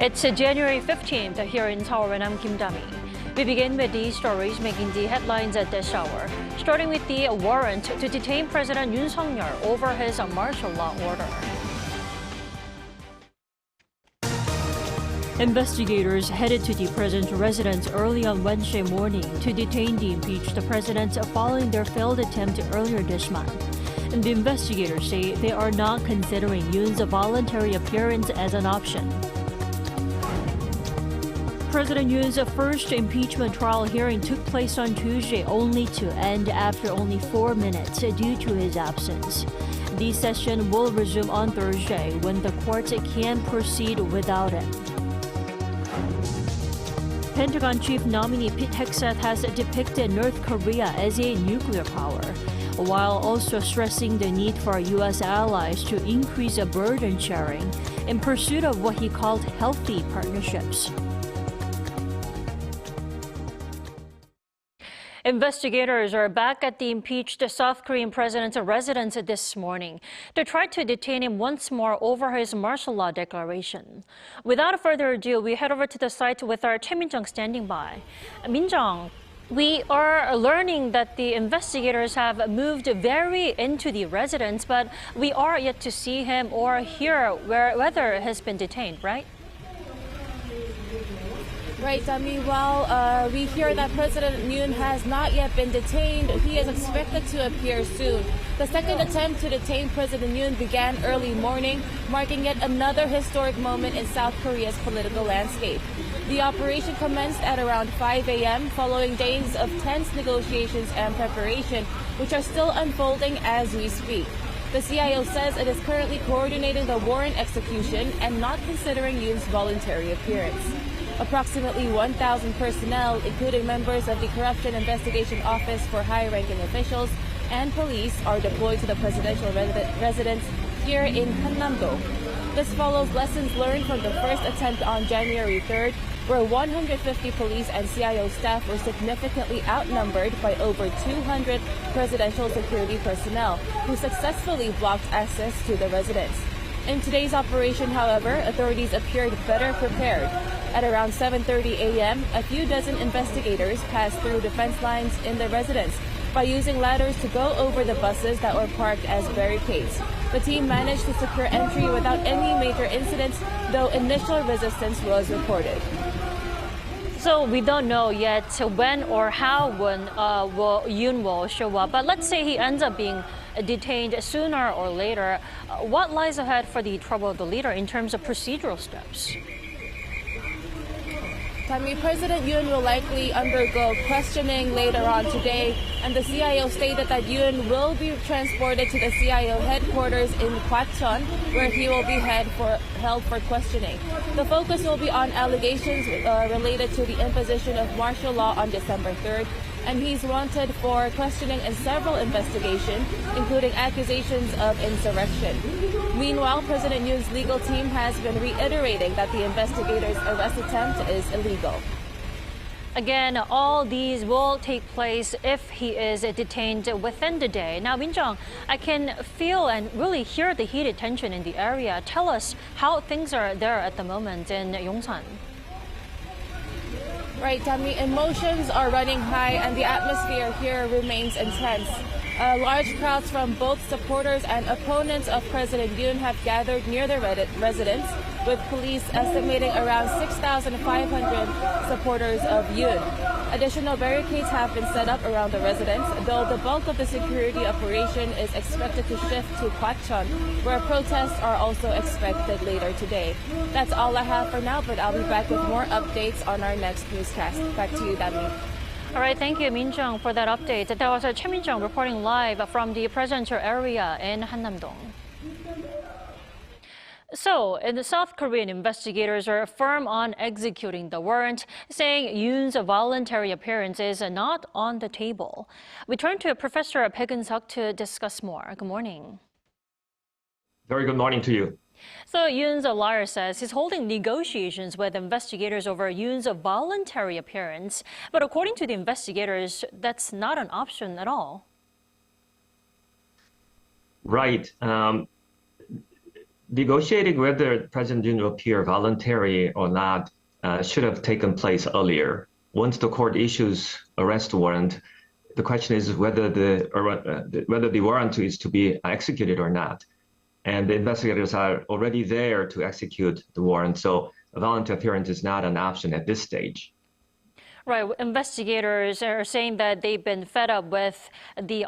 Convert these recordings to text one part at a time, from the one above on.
It's January 15th here in Seoul, and I'm Kim Dami. We begin with these stories making the headlines at this hour, starting with the warrant to detain President Yoon Suk-yeol over his martial law order. Investigators headed to the president's residence early on Wednesday morning to detain the impeached president following their failed attempt earlier this month. And the investigators say they are not considering Yoon's voluntary appearance as an option. President Yoon's first impeachment trial hearing took place on Tuesday, only to end after only 4 minutes due to his absence. The session will resume on Thursday when the court can proceed without him. Pentagon Chief Nominee Pete Hegseth has depicted North Korea as a nuclear power, while also stressing the need for U.S. allies to increase burden sharing in pursuit of what he called healthy partnerships. Investigators are back at the impeached South Korean president's residence this morning to try to detain him once more over his martial law declaration. Without further ado, we head over to the site with our Choi Min-jung standing by. Min-jung, we are learning that the investigators have moved very into the residence, but we are yet to see him or hear whether he has been detained, right? Right, Dami. While we hear that President Yoon has not yet been detained, he is expected to appear soon. The second attempt to detain President Yoon began early morning, marking yet another historic moment in South Korea's political landscape. The operation commenced at around 5 a.m. following days of tense negotiations and preparation, which are still unfolding as we speak. The CIO says it is currently coordinating the warrant execution and not considering Yoon's voluntary appearance. Approximately 1,000 personnel, including members of the Corruption Investigation Office for high-ranking officials and police, are deployed to the presidential residence here in Hannam-do. This follows lessons learned from the first attempt on January 3rd, where 150 police and CIO staff were significantly outnumbered by over 200 presidential security personnel who successfully blocked access to the residence. In today's operation, however, authorities appeared better prepared. At around 7:30 a.m., a few dozen investigators passed through defense lines in the residence by using ladders to go over the buses that were parked as barricades. The team managed to secure entry without any major incidents, though initial resistance was reported. So we don't know yet when or how Yoon will show up. But let's say he ends up being detained sooner or later. What lies ahead for the trouble of the leader in terms of procedural steps? President Yoon will likely undergo questioning later on today, and the CIO stated that Yoon will be transported to the CIO headquarters in Gwacheon, where he will be held for questioning. The focus will be on allegations related to the imposition of martial law on December 3rd, and he's wanted for questioning in several investigations, including accusations of insurrection. Meanwhile, President Yoon's legal team has been reiterating that the investigators' arrest attempt is illegal. Again, all these will take place if he is detained within the day. Now, Min-jung, I can feel and really hear the heated tension in the area. Tell us how things are there at the moment in Yongsan. Right, Dami, emotions are running high and the atmosphere here remains intense. Large crowds from both supporters and opponents of President Yoon have gathered near the residence, with police estimating around 6,500 supporters of Yoon. Additional barricades have been set up around the residence, though the bulk of the security operation is expected to shift to Gwacheon, where protests are also expected later today. That's all I have for now, but I'll be back with more updates on our next newscast. Back to you, Dami. All right, thank you, Min-jung, for that update. That was Choi Min-jung reporting live from the presidential area in Hannam-dong. So, the South Korean investigators are firm on executing the warrant, saying Yoon's voluntary appearance is not on the table. We turn to Professor Baek Eun-seok to discuss more. Good morning. Very good morning to you. So Yoon's lawyer says he's holding negotiations with investigators over Yoon's voluntary appearance. But according to the investigators, that's not an option at all. Right. negotiating whether President Yoon will appear voluntary or not should have taken place earlier. Once the court issues arrest warrant, the question is whether the warrant is to be executed or not. And the investigators are already there to execute the warrant, so a voluntary appearance is not an option at this stage. Right. Investigators are saying that they've been fed up with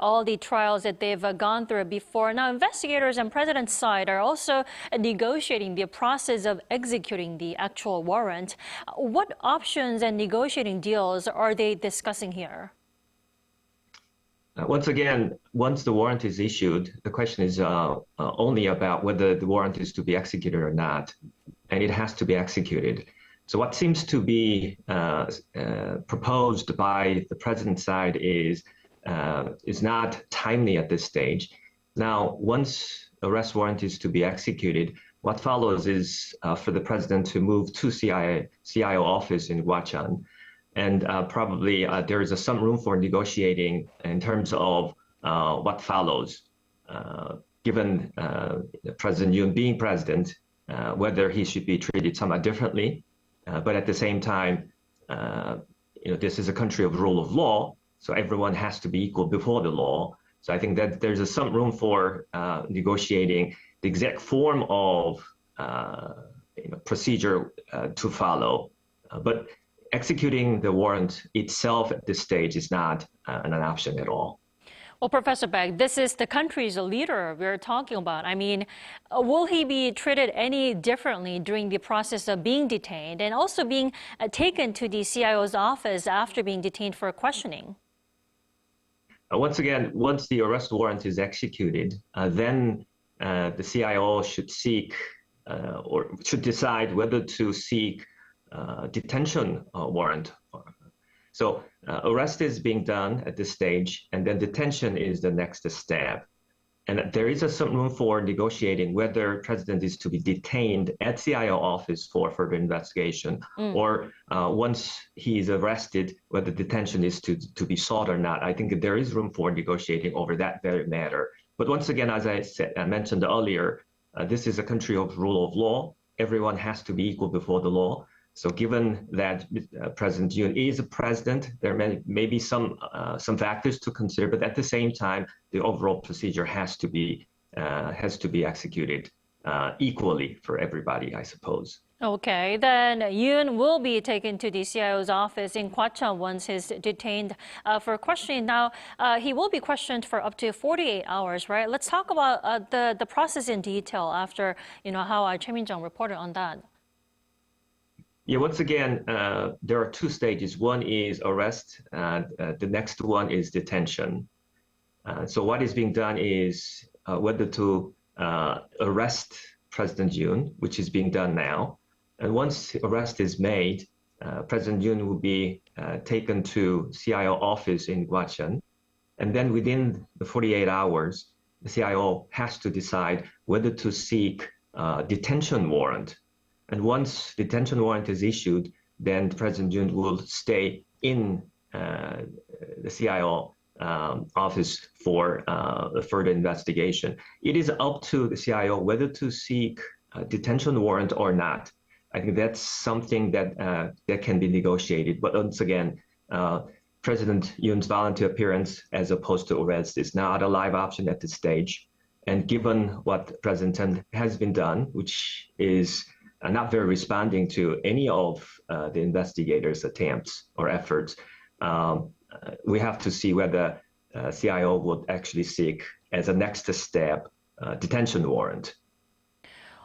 all the trials that they've gone through before. Now, investigators on President's side are also negotiating the process of executing the actual warrant. What options and negotiating deals are they discussing here? Once again, once the warrant is issued, the question is only about whether the warrant is to be executed or not, and it has to be executed. So what seems to be proposed by the president's side is not timely at this stage. Now, once arrest warrant is to be executed, what follows is for the president to move to CIO office in Gwacheon. And probably there is some room for negotiating in terms of what follows, given President Yoon being president, whether he should be treated somewhat differently. But at the same time, this is a country of rule of law, so everyone has to be equal before the law. So I think that there's some room for negotiating the exact form of procedure to follow. But executing the warrant itself at this stage is not an option at all. Well, Professor Baek, this is the country's leader we're talking about. I mean, will he be treated any differently during the process of being detained and also being taken to the CIO's office after being detained for questioning? Once again, once the arrest warrant is executed, then the CIO should seek or should decide whether to seek detention warrant. So arrest is being done at this stage, and then detention is the next step. And there is some room for negotiating whether president is to be detained at CIO office for further investigation, or once he is arrested, whether detention is to be sought or not. I think there is room for negotiating over that very matter. But once again, as I mentioned earlier, this is a country of rule of law. Everyone has to be equal before the law. So given that President Yoon is a president, there may be some factors to consider, but at the same time, the overall procedure has to be executed equally for everybody, I suppose. Okay, then Yoon will be taken to the CIO's office in Gwacheon once he's detained for questioning. Now, he will be questioned for up to 48 hours, right? Let's talk about the process in detail after, how Choi Min-jung reported on that. Yeah, once again, there are two stages. One is arrest, the next one is detention. So what is being done is whether to arrest President Yoon, which is being done now. And once arrest is made, President Yoon will be taken to CIO office in Gwacheon. And then within the 48 hours, the CIO has to decide whether to seek detention warrant. And once detention warrant is issued, then President Yoon will stay in the CIO office for further investigation. It is up to the CIO whether to seek detention warrant or not. I think that's something that can be negotiated. But once again, President Yoon's voluntary appearance as opposed to arrest is not a live option at this stage. And given what President has been done, which is not very responding to any of the investigators' attempts or efforts, we have to see whether CIO would actually seek, as a next step, detention warrant.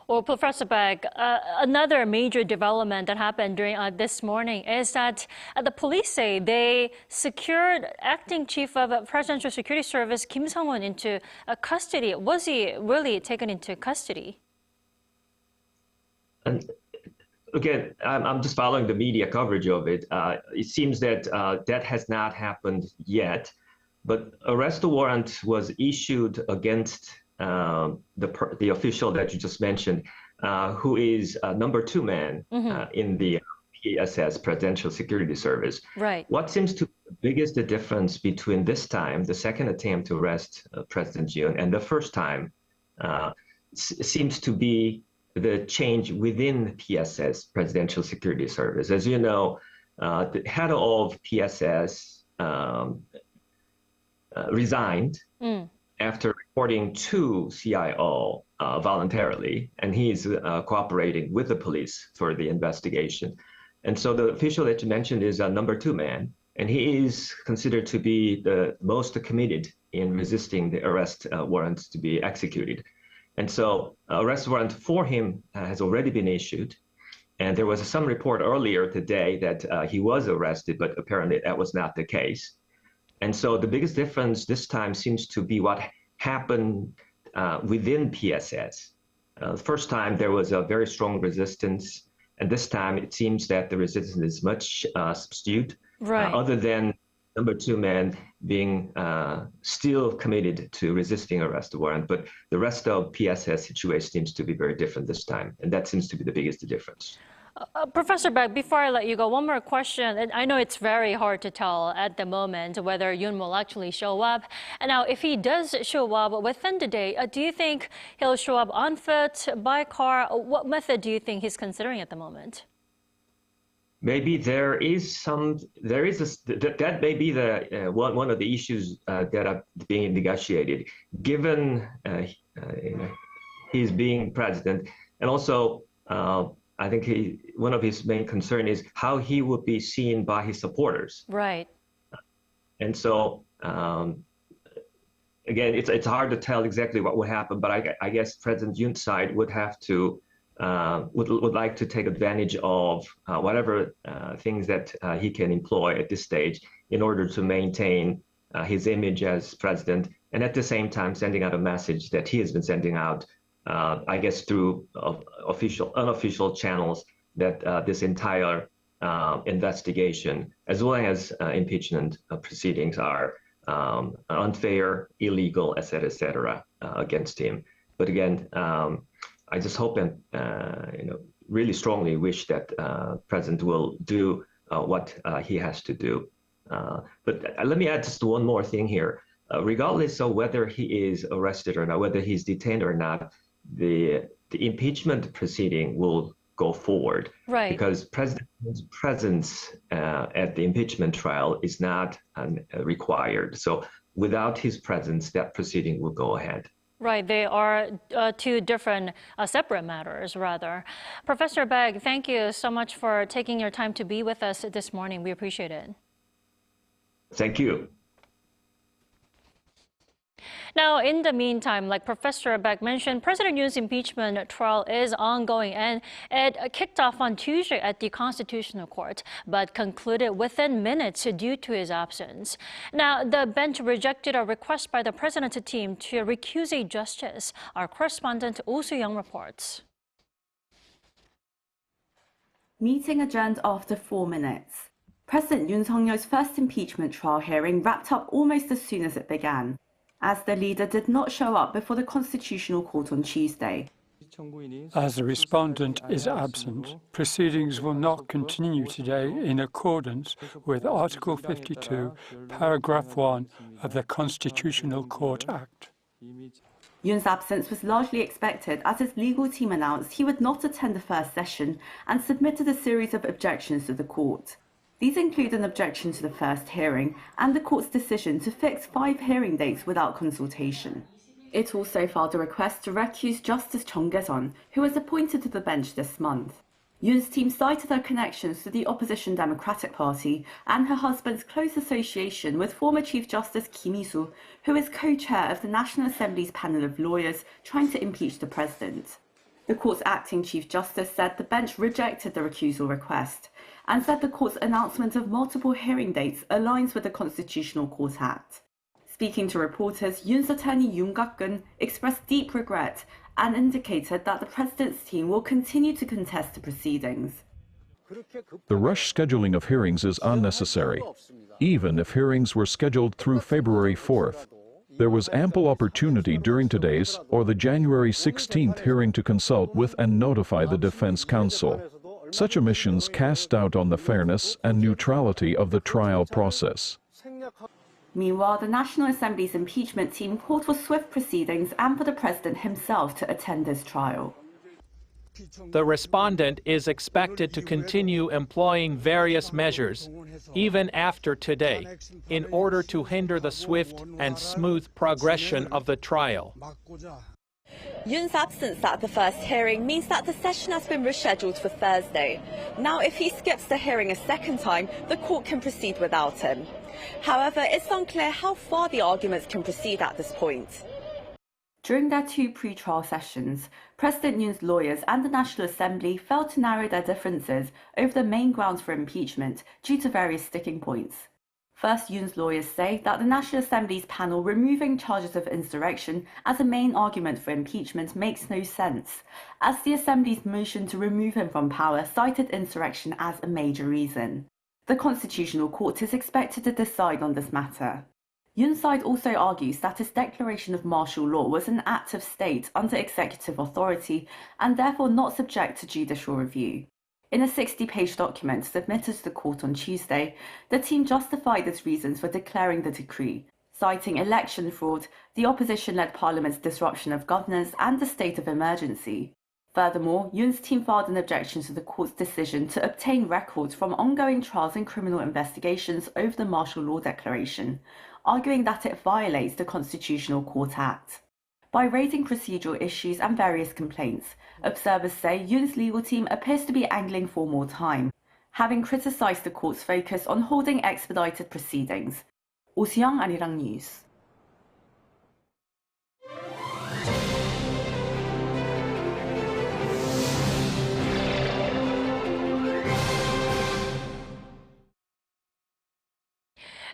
Well, Professor Baek, another major development that happened during this morning is that the police say they secured acting chief of Presidential Security Service Kim Sung-won into custody. Was he really taken into custody? And again, I'm just following the media coverage of it. It seems that that has not happened yet, but arrest warrant was issued against the official that you just mentioned, who is number 2 man in the PSS, Presidential Security Service. Right. What seems to be the biggest difference between this time, the second attempt to arrest President Yoon, and the first time, seems to be the change within PSS, Presidential Security Service. As you know, the head of PSS resigned after reporting to CIO voluntarily, and he's cooperating with the police for the investigation. And so the official that you mentioned is a number 2 man, and he is considered to be the most committed in resisting the arrest warrants to be executed. And so arrest warrant for him has already been issued. And there was some report earlier today that he was arrested, but apparently that was not the case. And so the biggest difference this time seems to be what happened within PSS. The first time there was a very strong resistance, and this time it seems that the resistance is much subdued, other than number 2 man being still committed to resisting arrest warrant. But the rest of PSS situation seems to be very different this time, and that seems to be the biggest difference. Professor Baek, before I let you go, one more question. And I know it's very hard to tell at the moment whether Yoon will actually show up. And now, if he does show up within the day, do you think he'll show up on foot, by car? What method do you think he's considering at the moment? Maybe that may be the one of the issues that are being negotiated, given he's being president, and also I think one of his main concern is how he would be seen by his supporters. Right. And so again, it's hard to tell exactly what would happen, but I guess President Yoon's side would have to would like to take advantage of whatever things that he can employ at this stage in order to maintain his image as president, and at the same time sending out a message that he has been sending out, I guess through unofficial channels, that this entire investigation, as well as impeachment proceedings, are unfair, illegal, et cetera, against him. But again, I just hope and really strongly wish that President will do what he has to do. But let me add just one more thing here. Regardless of whether he is arrested or not, whether he's detained or not, the impeachment proceeding will go forward. Right. Because President's presence at the impeachment trial is not required. So without his presence, that proceeding will go ahead. Right, they are 2 different, separate matters, rather. Professor Baek, thank you so much for taking your time to be with us this morning. We appreciate it. Thank you. Now, in the meantime, like Professor Baek mentioned, President Yoon's impeachment trial is ongoing, and it kicked off on Tuesday at the Constitutional Court, but concluded within minutes due to his absence. Now, the bench rejected a request by the president's team to recuse a justice. Our correspondent Oh Soo-young reports. Meeting adjourned after 4 minutes. President Yoon Suk-yeol's first impeachment trial hearing wrapped up almost as soon as it began, as the leader did not show up before the Constitutional Court on Tuesday. As the respondent is absent, proceedings will not continue today in accordance with Article 52, Paragraph 1 of the Constitutional Court Act. Yoon's absence was largely expected, as his legal team announced he would not attend the first session and submitted a series of objections to the court. These include an objection to the first hearing and the court's decision to fix 5 hearing dates without consultation. It also filed a request to recuse Justice Chung Gae-sun, who was appointed to the bench this month. Yoon's team cited her connections to the opposition Democratic Party and her husband's close association with former Chief Justice Kim Il-soo, who is co-chair of the National Assembly's panel of lawyers trying to impeach the president. The court's acting Chief Justice said the bench rejected the recusal request and said the court's announcement of multiple hearing dates aligns with the Constitutional Court Act. Speaking to reporters, Yoon's attorney Yoon Gak-keun expressed deep regret and indicated that the president's team will continue to contest the proceedings. The rush scheduling of hearings is unnecessary. Even if hearings were scheduled through February 4th, there was ample opportunity during today's or the January 16th hearing to consult with and notify the defense counsel. Such omissions cast doubt on the fairness and neutrality of the trial process. Meanwhile, the National Assembly's impeachment team called for swift proceedings and for the president himself to attend his trial. The respondent is expected to continue employing various measures, even after today, in order to hinder the swift and smooth progression of the trial. Yoon's absence at the first hearing means that the session has been rescheduled for Thursday. Now, if he skips the hearing a second time, the court can proceed without him. However, it's unclear how far the arguments can proceed at this point. During their two pre-trial sessions, President Yoon's lawyers and the National Assembly failed to narrow their differences over the main grounds for impeachment due to various sticking points. First, Yoon's lawyers say that the National Assembly's panel removing charges of insurrection as a main argument for impeachment makes no sense, as the Assembly's motion to remove him from power cited insurrection as a major reason. The Constitutional Court is expected to decide on this matter. Yoon's side also argues that his declaration of martial law was an act of state under executive authority and therefore not subject to judicial review. In a 60-page document submitted to the court on Tuesday, the team justified its reasons for declaring the decree, citing election fraud, the opposition-led parliament's disruption of governance, and the state of emergency. Furthermore, Yoon's team filed an objection to the court's decision to obtain records from ongoing trials and criminal investigations over the martial law declaration, arguing that it violates the Constitutional Court Act. By raising procedural issues and various complaints, observers say Yoon's legal team appears to be angling for more time, having criticised the court's focus on holding expedited proceedings. Oseong, Arirang News.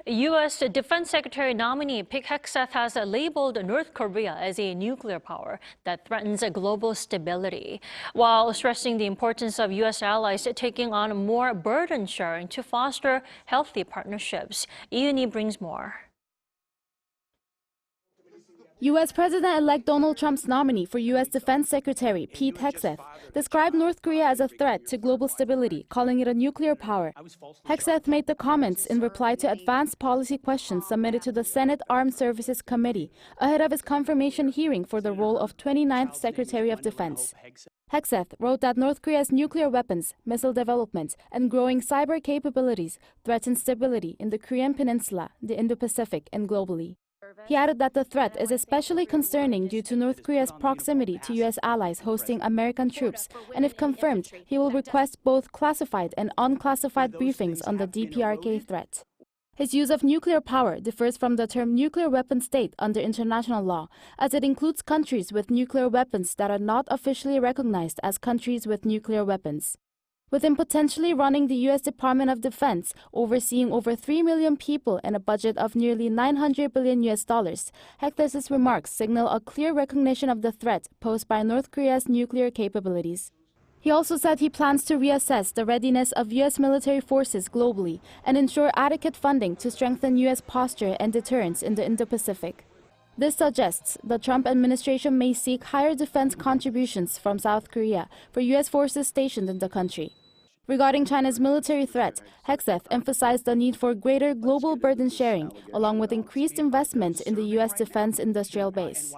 U.S. Defense Secretary nominee Pete Hegseth has labeled North Korea as a nuclear power that threatens global stability, while stressing the importance of U.S. allies taking on more burden sharing to foster healthy partnerships. Yoon brings more. U.S. President-elect Donald Trump's nominee for U.S. Defense Secretary Pete Hegseth described North Korea as a threat to global stability, calling it a nuclear power. Hegseth made the comments in reply to advanced policy questions submitted to the Senate Armed Services Committee ahead of his confirmation hearing for the role of 29th Secretary of Defense. Hegseth wrote that North Korea's nuclear weapons, missile development, and growing cyber capabilities threaten stability in the Korean Peninsula, the Indo-Pacific, and globally. He added that the threat is especially concerning due to North Korea's proximity to U.S. allies hosting American troops, and if confirmed, he will request both classified and unclassified briefings on the DPRK threat. His use of nuclear power differs from the term nuclear weapon state under international law, as it includes countries with nuclear weapons that are not officially recognized as countries with nuclear weapons. With him potentially running the U.S. Department of Defense, overseeing over 3 million people and a budget of nearly $900 billion, Hegseth's remarks signal a clear recognition of the threat posed by North Korea's nuclear capabilities. He also said he plans to reassess the readiness of U.S. military forces globally and ensure adequate funding to strengthen U.S. posture and deterrence in the Indo-Pacific. This suggests the Trump administration may seek higher defense contributions from South Korea for U.S. forces stationed in the country. Regarding China's military threat, Hegseth emphasized the need for greater global burden sharing, along with increased investment in the U.S. defense industrial base.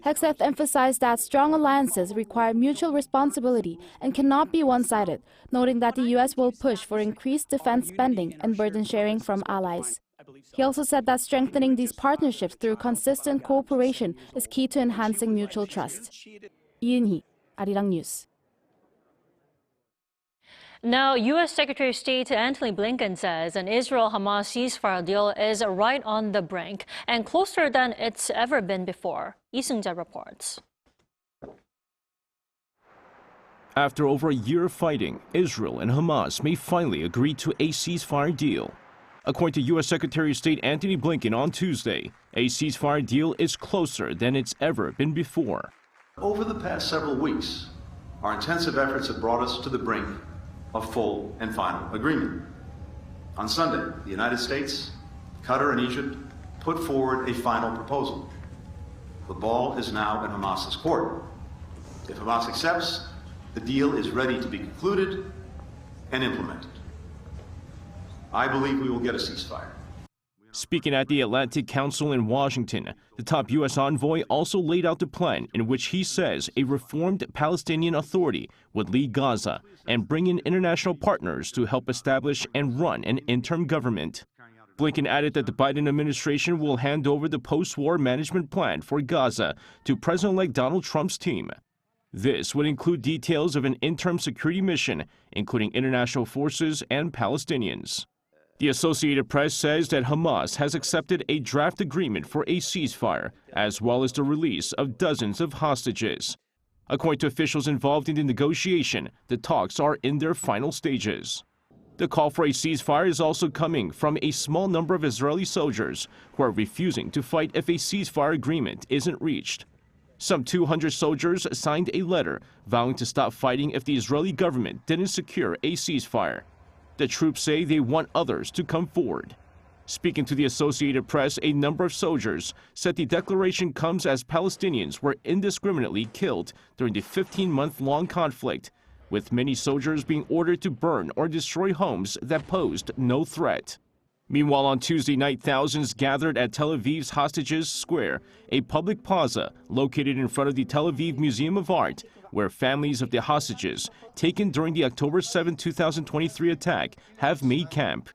Hegseth emphasized that strong alliances require mutual responsibility and cannot be one-sided, noting that the U.S. will push for increased defense spending and burden sharing from allies. He also said that strengthening these partnerships through consistent cooperation is key to enhancing mutual trust. Yoon, Arirang News. Now, U.S. Secretary of State Antony Blinken says an Israel-Hamas ceasefire deal is right on the brink and closer than it's ever been before. Lee Seung-jae reports. After over a year of fighting, Israel and Hamas may finally agree to a ceasefire deal. According to U.S. Secretary of State Antony Blinken on Tuesday, a ceasefire deal is closer than it's ever been before. Over the past several weeks, our intensive efforts have brought us to the brink of full and final agreement. On Sunday, the United States, Qatar, and Egypt put forward a final proposal. The ball is now in Hamas's court. If Hamas accepts, the deal is ready to be concluded and implemented. I believe we will get a ceasefire. Speaking at the Atlantic Council in Washington, the top U.S. envoy also laid out the plan in which he says a reformed Palestinian Authority would lead Gaza and bring in international partners to help establish and run an interim government. Blinken added that the Biden administration will hand over the post-war management plan for Gaza to President-elect Donald Trump's team. This would include details of an interim security mission, including international forces and Palestinians. The Associated Press says that Hamas has accepted a draft agreement for a ceasefire, as well as the release of dozens of hostages. According to officials involved in the negotiation, the talks are in their final stages. The call for a ceasefire is also coming from a small number of Israeli soldiers who are refusing to fight if a ceasefire agreement isn't reached. Some 200 soldiers signed a letter vowing to stop fighting if the Israeli government didn't secure a ceasefire. The troops say they want others to come forward. Speaking to the Associated Press, a number of soldiers said the declaration comes as Palestinians were indiscriminately killed during the 15-month-long conflict, with many soldiers being ordered to burn or destroy homes that posed no threat. Meanwhile, on Tuesday night, thousands gathered at Tel Aviv's Hostages Square, a public plaza located in front of the Tel Aviv Museum of Art, where families of the hostages taken during the October 7, 2023 attack have made camp.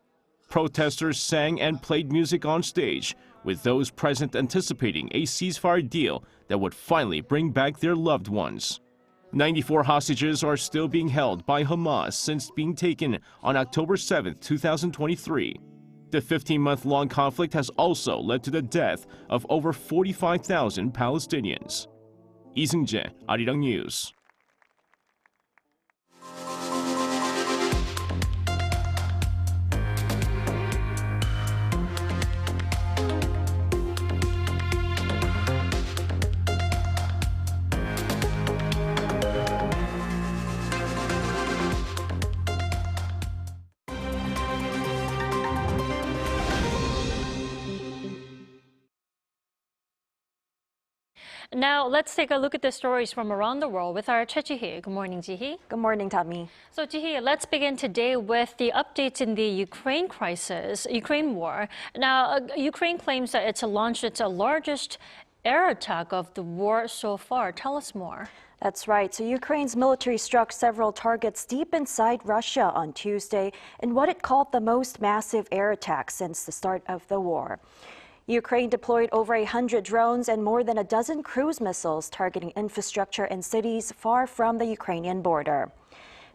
Protesters sang and played music on stage, with those present anticipating a ceasefire deal that would finally bring back their loved ones. 94 hostages are still being held by Hamas since being taken on October 7, 2023. The 15-month-long conflict has also led to the death of over 45,000 Palestinians. Lee Seung-jae, Arirang News. Now, let's take a look at the stories from around the world with our Choi Ji-hee. Good morning, Ji-hee. Good morning, Tammy. So, Ji-hee, let's begin today with the updates in the Ukraine war. Now, Ukraine claims that it's launched its largest air attack of the war so far. Tell us more. That's right. So Ukraine's military struck several targets deep inside Russia on Tuesday in what it called the most massive air attack since the start of the war. Ukraine deployed over 100 drones and more than a dozen cruise missiles targeting infrastructure in cities far from the Ukrainian border.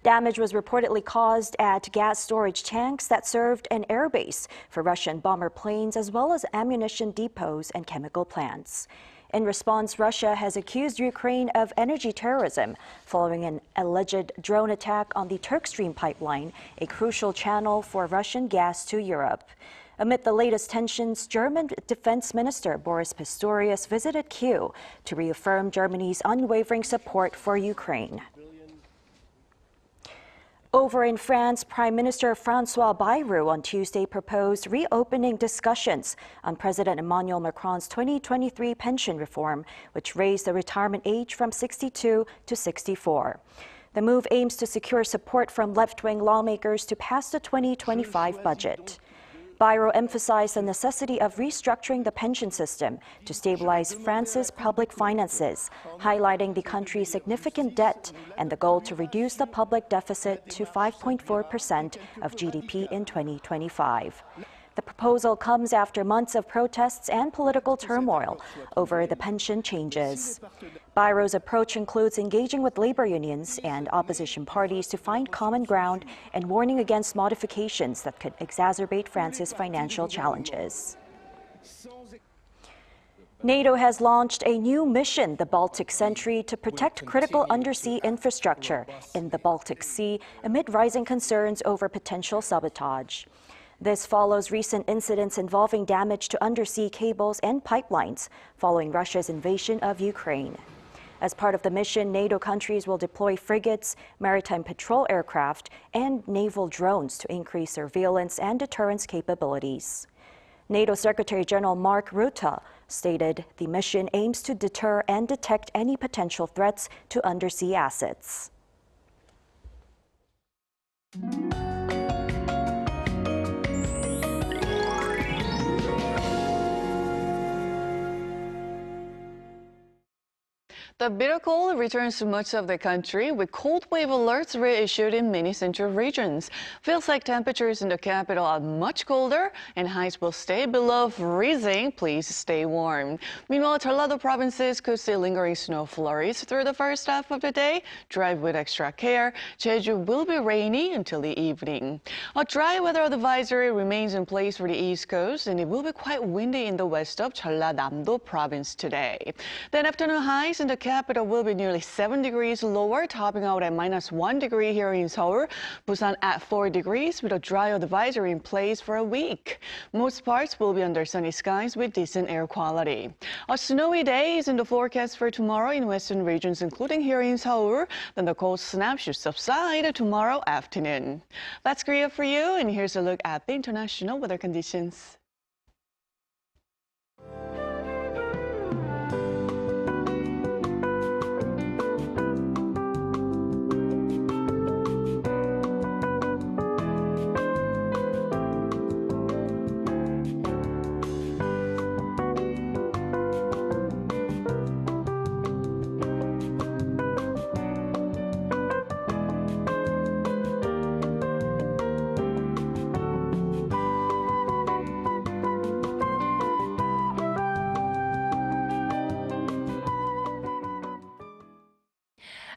Damage was reportedly caused at gas storage tanks that served an airbase for Russian bomber planes, as well as ammunition depots and chemical plants. In response, Russia has accused Ukraine of energy terrorism following an alleged drone attack on the Turk Stream pipeline, a crucial channel for Russian gas to Europe. Amid the latest tensions, German Defense Minister Boris Pistorius visited Kyiv to reaffirm Germany's unwavering support for Ukraine. Over in France, Prime Minister François Bayrou on Tuesday proposed reopening discussions on President Emmanuel Macron's 2023 pension reform, which raised the retirement age from 62 to 64. The move aims to secure support from left-wing lawmakers to pass the 2025 budget. Bayrou emphasized the necessity of restructuring the pension system to stabilize France's public finances, highlighting the country's significant debt and the goal to reduce the public deficit to 5.4% of GDP in 2025. The proposal comes after months of protests and political turmoil over the pension changes. Bayrou's approach includes engaging with labor unions and opposition parties to find common ground and warning against modifications that could exacerbate France's financial challenges. NATO has launched a new mission, the Baltic Sentry, to protect critical undersea infrastructure in the Baltic Sea amid rising concerns over potential sabotage. This follows recent incidents involving damage to undersea cables and pipelines following Russia's invasion of Ukraine. As part of the mission, NATO countries will deploy frigates, maritime patrol aircraft, and naval drones to increase surveillance and deterrence capabilities. NATO Secretary General Mark Rutte stated the mission aims to deter and detect any potential threats to undersea assets. The bitter cold returns to much of the country, with cold wave alerts reissued in many central regions. Feels like temperatures in the capital are much colder, and highs will stay below freezing. Please stay warm. Meanwhile, Jeolla-do Provinces could see lingering snow flurries through the first half of the day. Drive with extra care. Jeju will be rainy until the evening. A dry weather advisory remains in place for the East Coast, and it will be quite windy in the west of Jeolla-do Province today. Then afternoon highs in the capital will be nearly 7 degrees lower, topping out at -1 degree here in Seoul. Busan at 4 degrees with a dry advisory in place for a week. Most parts will be under sunny skies with decent air quality. A snowy day is in the forecast for tomorrow in western regions, including here in Seoul. Then the cold snap should subside tomorrow afternoon. That's Korea for you, and here's a look at the international weather conditions.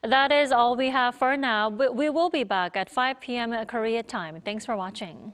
That is all we have for now, but we will be back at 5 p.m. Korea time. Thanks for watching.